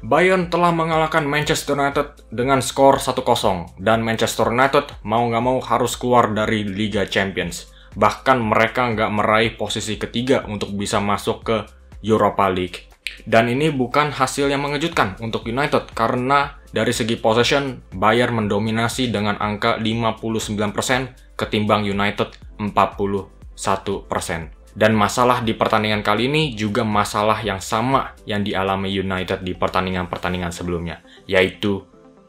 Bayern telah mengalahkan Manchester United dengan skor 1-0 dan Manchester United mau nggak mau harus keluar dari Liga Champions. Bahkan mereka nggak meraih posisi ketiga untuk bisa masuk ke Europa League. Dan ini bukan hasil yang mengejutkan untuk United karena dari segi possession Bayern mendominasi dengan angka 59% ketimbang United 41%. Dan masalah di pertandingan kali ini juga masalah yang sama yang dialami United di pertandingan-pertandingan sebelumnya, yaitu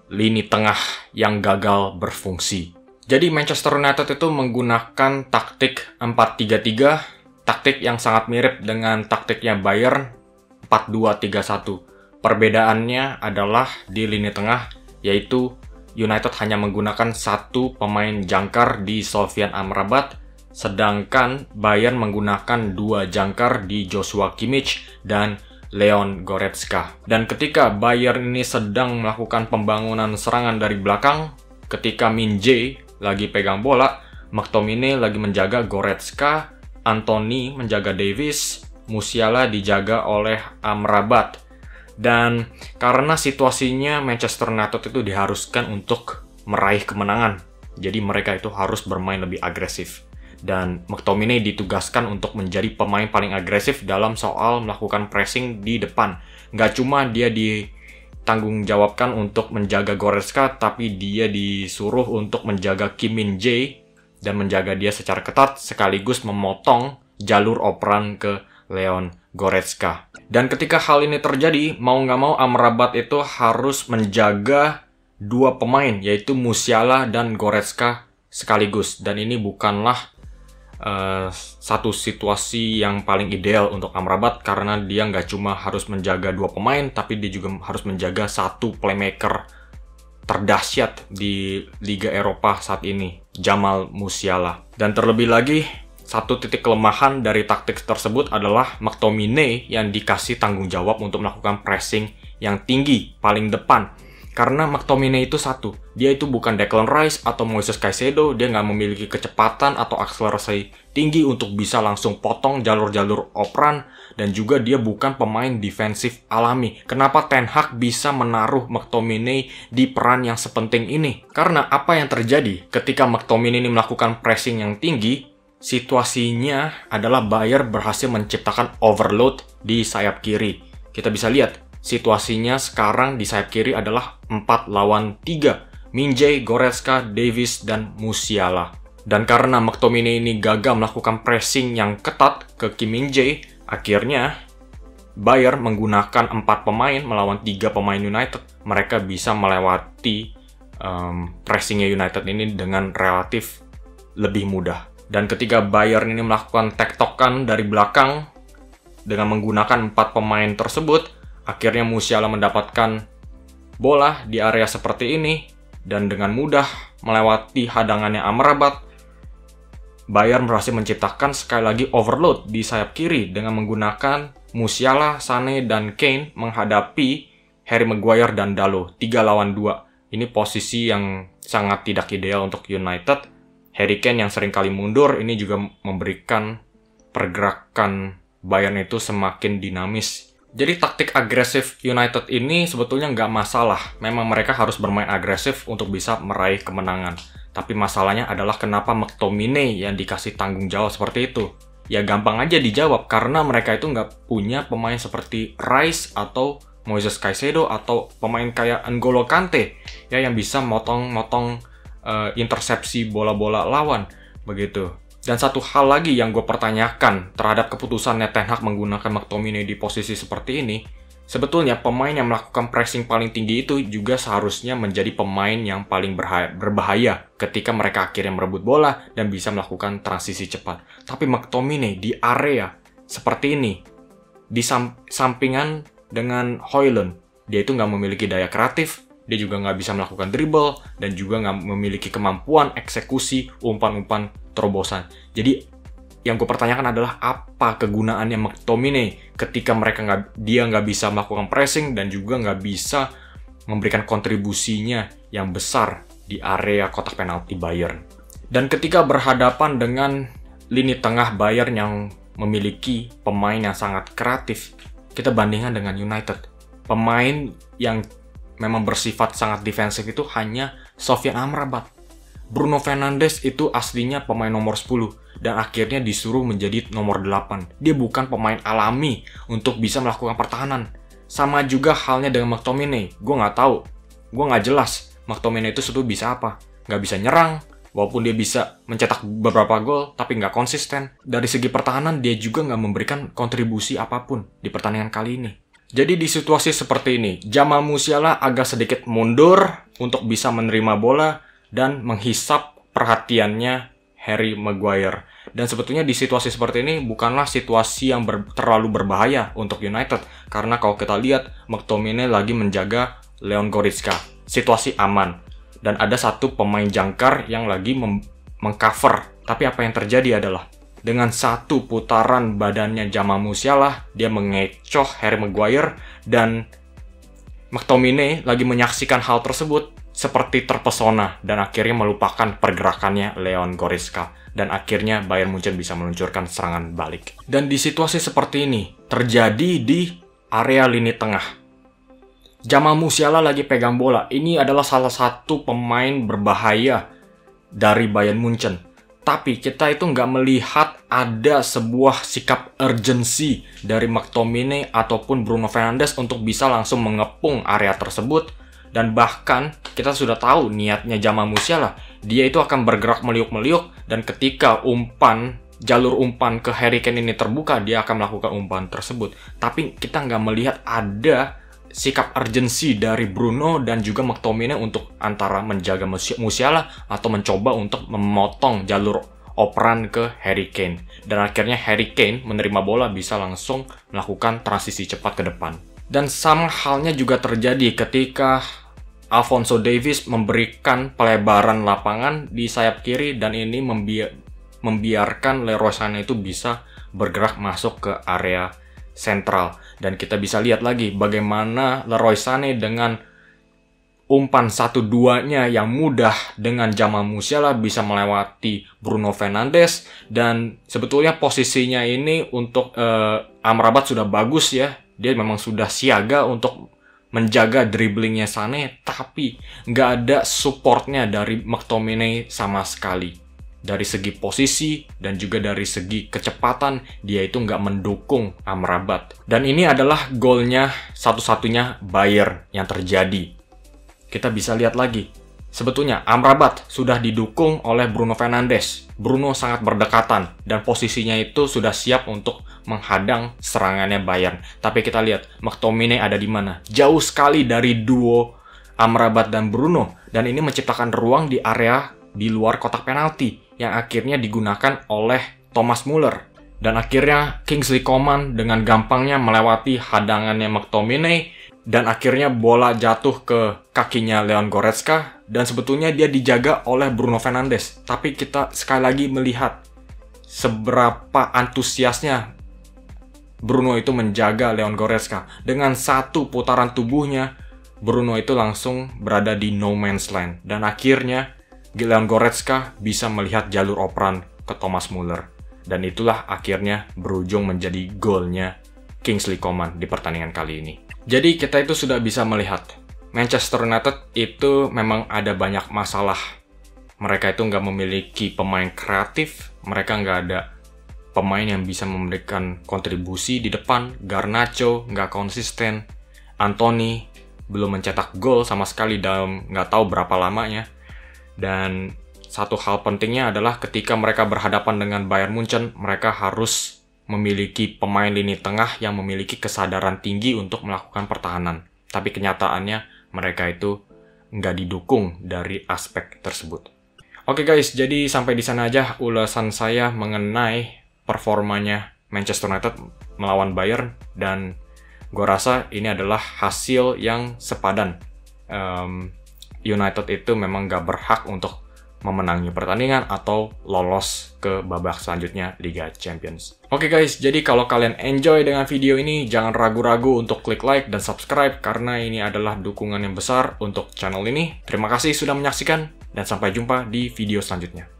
lini tengah yang gagal berfungsi. Jadi Manchester United itu menggunakan taktik 4-3-3, taktik yang sangat mirip dengan taktiknya Bayern 4-2-3-1. Perbedaannya adalah di lini tengah, yaitu United hanya menggunakan satu pemain jangkar di Sofyan Amrabat, sedangkan Bayern menggunakan dua jangkar di Joshua Kimmich dan Leon Goretzka. Dan ketika Bayern ini sedang melakukan pembangunan serangan dari belakang, ketika Min-jae lagi pegang bola, McTominay lagi menjaga Goretzka, Anthony menjaga Davies, Musiala dijaga oleh Amrabat. Dan karena situasinya Manchester United itu diharuskan untuk meraih kemenangan, jadi mereka itu harus bermain lebih agresif. Dan McTominay ditugaskan untuk menjadi pemain paling agresif dalam soal melakukan pressing di depan. Nggak cuma dia ditanggung jawabkan untuk menjaga Goretzka, tapi dia disuruh untuk menjaga Kim Min-jae dan menjaga dia secara ketat sekaligus memotong jalur operan ke Leon Goretzka. Dan ketika hal ini terjadi, mau nggak mau Amrabat itu harus menjaga dua pemain, yaitu Musiala dan Goretzka sekaligus. Dan ini bukanlah satu situasi yang paling ideal untuk Amrabat karena dia nggak cuma harus menjaga dua pemain, tapi dia juga harus menjaga satu playmaker terdahsyat di Liga Eropa saat ini, Jamal Musiala. Dan terlebih lagi, satu titik kelemahan dari taktik tersebut adalah McTominay yang dikasih tanggung jawab untuk melakukan pressing yang tinggi paling depan. Karena McTominay itu satu, dia itu bukan Declan Rice atau Moises Caicedo, dia nggak memiliki kecepatan atau akselerasi tinggi untuk bisa langsung potong jalur-jalur operan, dan juga dia bukan pemain defensif alami. Kenapa Ten Hag bisa menaruh McTominay di peran yang sepenting ini? Karena apa yang terjadi ketika McTominay ini melakukan pressing yang tinggi, situasinya adalah Bayern berhasil menciptakan overload di sayap kiri. Kita bisa lihat, situasinya sekarang di sayap kiri adalah 4 lawan 3. Min-jae, Goretzka, Davies, dan Musiala. Dan karena McTominay ini gagal melakukan pressing yang ketat ke Kim Min-jae, akhirnya Bayern menggunakan 4 pemain melawan 3 pemain United. Mereka bisa melewati pressingnya United ini dengan relatif lebih mudah. Dan ketika Bayern ini melakukan tektokan dari belakang dengan menggunakan 4 pemain tersebut, akhirnya Musiala mendapatkan bola di area seperti ini dan dengan mudah melewati hadangannya Amrabat. Bayern berhasil menciptakan sekali lagi overload di sayap kiri dengan menggunakan Musiala, Sané, dan Kane menghadapi Harry Maguire dan Dalot 3 lawan 2. Ini posisi yang sangat tidak ideal untuk United. Harry Kane yang sering kali mundur ini juga memberikan pergerakan Bayern itu semakin dinamis. Jadi taktik agresif United ini sebetulnya nggak masalah. Memang mereka harus bermain agresif untuk bisa meraih kemenangan. Tapi masalahnya adalah kenapa McTominay yang dikasih tanggung jawab seperti itu. Ya gampang aja dijawab, karena mereka itu nggak punya pemain seperti Rice atau Moises Caicedo atau pemain kayak N'Golo Kante ya yang bisa motong-motong intersepsi bola-bola lawan begitu. Dan satu hal lagi yang gue pertanyakan terhadap keputusannya Ten Hag menggunakan McTominay di posisi seperti ini, sebetulnya pemain yang melakukan pressing paling tinggi itu juga seharusnya menjadi pemain yang paling berbahaya ketika mereka akhirnya merebut bola dan bisa melakukan transisi cepat. Tapi McTominay di area seperti ini, di sampingan dengan Højlund, dia itu nggak memiliki daya kreatif, dia juga nggak bisa melakukan dribble, dan juga nggak memiliki kemampuan eksekusi umpan-umpan terobosan. Jadi yang gue pertanyakan adalah apa kegunaannya McTominay ketika dia nggak bisa melakukan pressing dan juga nggak bisa memberikan kontribusinya yang besar di area kotak penalti Bayern. Dan ketika berhadapan dengan lini tengah Bayern yang memiliki pemain yang sangat kreatif, kita bandingkan dengan United. pemain yang memang bersifat sangat defensif itu hanya Sofyan Amrabat. Bruno Fernandes itu aslinya pemain nomor 10 dan akhirnya disuruh menjadi nomor 8. Dia bukan pemain alami untuk bisa melakukan pertahanan. Sama juga halnya dengan McTominay. Gue nggak tahu, gue nggak jelas McTominay itu sebetulnya bisa apa. Nggak bisa nyerang, walaupun dia bisa mencetak beberapa gol, tapi nggak konsisten. Dari segi pertahanan, dia juga nggak memberikan kontribusi apapun di pertandingan kali ini. Jadi di situasi seperti ini, Jamal Musiala agak sedikit mundur untuk bisa menerima bola dan menghisap perhatiannya Harry Maguire. Dan sebetulnya di situasi seperti ini bukanlah situasi yang terlalu berbahaya untuk United. Karena kalau kita lihat, McTominay lagi menjaga Leon Goretzka. Situasi aman. Dan ada satu pemain jangkar yang lagi mengcover. Tapi apa yang terjadi adalah dengan satu putaran badannya Jamal Musiala, dia mengecoh Harry Maguire dan McTominay lagi menyaksikan hal tersebut seperti terpesona dan akhirnya melupakan pergerakannya Leon Goretzka dan akhirnya Bayern Munchen bisa meluncurkan serangan balik. Dan di situasi seperti ini terjadi di area lini tengah. Jamal Musiala lagi pegang bola. Ini adalah salah satu pemain berbahaya dari Bayern Munchen. Tapi kita itu nggak melihat ada sebuah sikap urgensi dari McTominay ataupun Bruno Fernandes untuk bisa langsung mengepung area tersebut. Dan bahkan kita sudah tahu niatnya Jamal Musiala. Dia itu akan bergerak meliuk-meliuk dan ketika jalur umpan ke Harry Kane ini terbuka, dia akan melakukan umpan tersebut. Tapi kita nggak melihat ada sikap urgensi dari Bruno dan juga McTominay untuk antara menjaga Musiala atau mencoba untuk memotong jalur operan ke Harry Kane. Dan akhirnya Harry Kane menerima bola bisa langsung melakukan transisi cepat ke depan. Dan sama halnya juga terjadi ketika Alphonso Davies memberikan pelebaran lapangan di sayap kiri dan ini membiarkan Leroy Sané itu bisa bergerak masuk ke area sentral. Dan kita bisa lihat lagi bagaimana Leroy Sané dengan umpan 1-2-nya yang mudah dengan Jamal Musiala bisa melewati Bruno Fernandes. Dan sebetulnya posisinya ini untuk Amrabat sudah bagus ya. Dia memang sudah siaga untuk menjaga dribblingnya Sané, tapi nggak ada supportnya dari McTominay sama sekali. Dari segi posisi dan juga dari segi kecepatan, dia itu nggak mendukung Amrabat. Dan ini adalah golnya satu-satunya Bayern yang terjadi. Kita bisa lihat lagi. Sebetulnya Amrabat sudah didukung oleh Bruno Fernandes. Bruno sangat berdekatan dan posisinya itu sudah siap untuk menghadang serangannya Bayern. Tapi kita lihat McTominay ada di mana? Jauh sekali dari duo Amrabat dan Bruno. Dan ini menciptakan ruang di area di luar kotak penalti yang akhirnya digunakan oleh Thomas Muller. Dan akhirnya Kingsley Coman dengan gampangnya melewati hadangannya McTominay. Dan akhirnya bola jatuh ke kakinya Leon Goretzka. Dan sebetulnya dia dijaga oleh Bruno Fernandes. Tapi kita sekali lagi melihat seberapa antusiasnya Bruno itu menjaga Leon Goretzka. Dengan satu putaran tubuhnya, Bruno itu langsung berada di no man's land. Dan akhirnya Leon Goretzka bisa melihat jalur operan ke Thomas Muller. Dan itulah akhirnya berujung menjadi golnya Kingsley Coman di pertandingan kali ini. Jadi kita itu sudah bisa melihat Manchester United itu memang ada banyak masalah. Mereka itu nggak memiliki pemain kreatif, mereka nggak ada pemain yang bisa memberikan kontribusi di depan. Garnacho nggak konsisten, Anthony belum mencetak gol sama sekali dalam nggak tahu berapa lamanya. Dan satu hal pentingnya adalah ketika mereka berhadapan dengan Bayern Munchen, mereka harus memiliki pemain lini tengah yang memiliki kesadaran tinggi untuk melakukan pertahanan. Tapi kenyataannya mereka itu nggak didukung dari aspek tersebut. Oke guys, jadi sampai di sana aja ulasan saya mengenai performanya Manchester United melawan Bayern. Dan gue rasa ini adalah hasil yang sepadan. United itu memang nggak berhak untuk memenangi pertandingan atau lolos ke babak selanjutnya Liga Champions. Oke guys, jadi kalau kalian enjoy dengan video ini, jangan ragu-ragu untuk klik like dan subscribe karena ini adalah dukungan yang besar untuk channel ini. Terima kasih sudah menyaksikan dan sampai jumpa di video selanjutnya.